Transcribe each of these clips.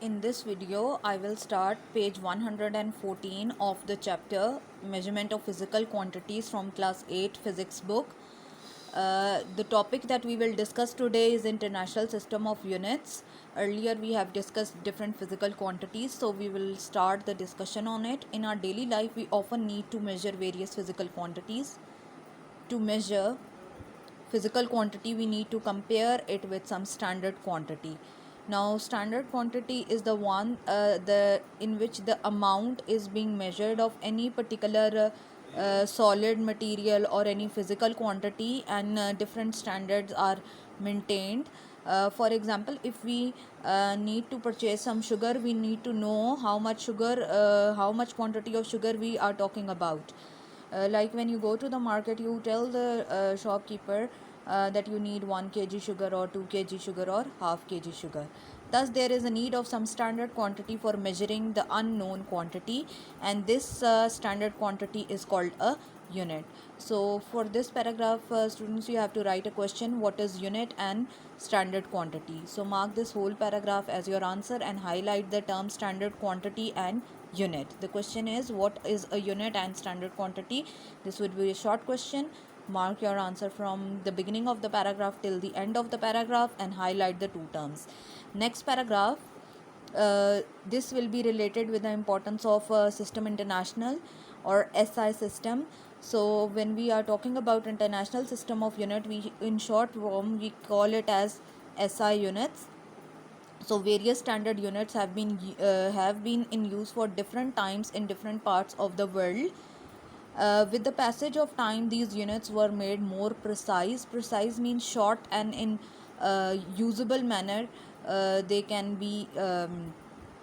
In this video, I will start page 114 of the chapter Measurement of Physical Quantities from class 8 physics book. The topic that we will discuss today is International System of Units. Earlier we have discussed different physical quantities, so we will start the discussion on it. In our daily life, we often need to measure various physical quantities. To measure physical quantity, we need to compare it with some standard quantity. Now standard quantity is the one in which the amount is being measured of any particular solid material or any physical quantity, and different standards are maintained. For example, if we need to purchase some sugar, we need to know how much quantity of sugar we are talking about. Like when you go to the market, you tell the shopkeeper that you need 1 kg sugar or 2 kg sugar or half kg sugar. Thus there is a need of some standard quantity for measuring the unknown quantity, and this standard quantity is called a unit. So for this paragraph, students, you have to write a question: what is unit and standard quantity? So mark this whole paragraph as your answer and highlight the term standard quantity and unit. The question is, what is a unit and standard quantity? This would be a short question. Mark your answer from the beginning of the paragraph till the end of the paragraph and highlight the two terms. Next paragraph, this will be related with the importance of System International or SI system. So when we are talking about International System of Unit, we in short form we call it as SI units. So various standard units have been in use for different times in different parts of the world. With the passage of time, these units were made more precise. Precise means short, and in usable manner they can be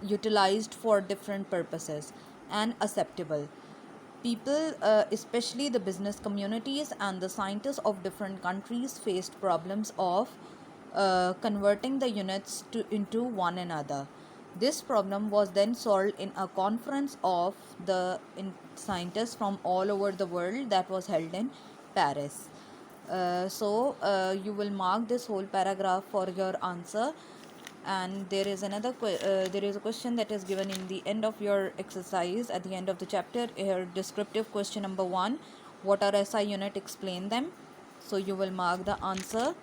utilized for different purposes and acceptable. People, especially the business communities and the scientists of different countries, faced problems of converting the units into one another. This problem was then solved in a conference of the scientists from all over the world that was held in Paris. You will mark this whole paragraph for your answer, and there is a question that is given in the end of your exercise at the end of the chapter here. Descriptive question number 1: what are SI unit? Explain them. So you will mark the answer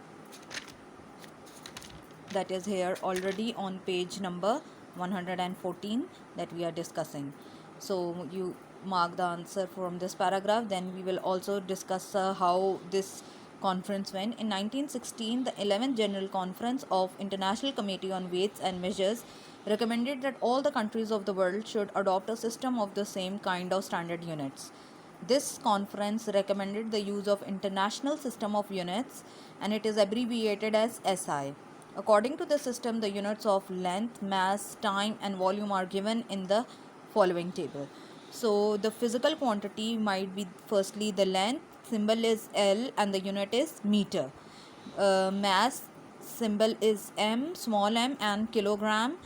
that is here already on page number 114 that we are discussing. So you mark the answer from this paragraph. Then we will also discuss how this conference went. In 1916, the 11th General Conference of International Committee on Weights and Measures recommended that all the countries of the world should adopt a system of the same kind of standard units. This conference recommended the use of International System of Units, and it is abbreviated as SI. According to the system, the units of length, mass, time and volume are given in the following table. So the physical quantity might be firstly the length, symbol is L and the unit is meter. Mass, symbol is M, small m, and kilogram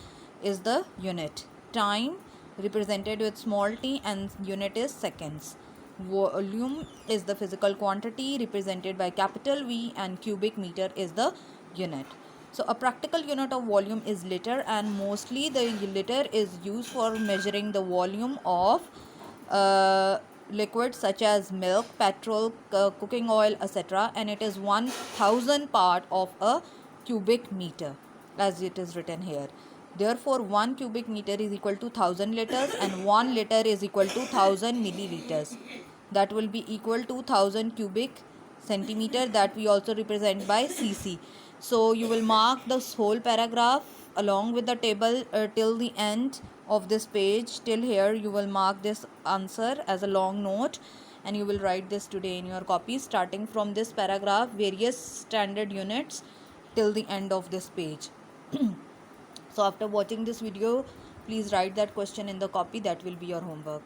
is the unit. Time represented with small t and unit is seconds. Volume is the physical quantity represented by capital V, and cubic meter is the unit. So a practical unit of volume is liter, and mostly the liter is used for measuring the volume of liquids such as milk, petrol, cooking oil, etc. And it is 1000 part of a cubic meter as it is written here. Therefore 1 cubic meter is equal to 1000 liters, and 1 liter is equal to 1000 milliliters. That will be equal to 1000 cubic centimeter, that we also represent by cc. So you will mark this whole paragraph along with the table till the end of this page. Till here you will mark this answer as a long note, and you will write this today in your copy, starting from this paragraph, various standard units, till the end of this page. So after watching this video, please write that question in the copy. That will be your homework.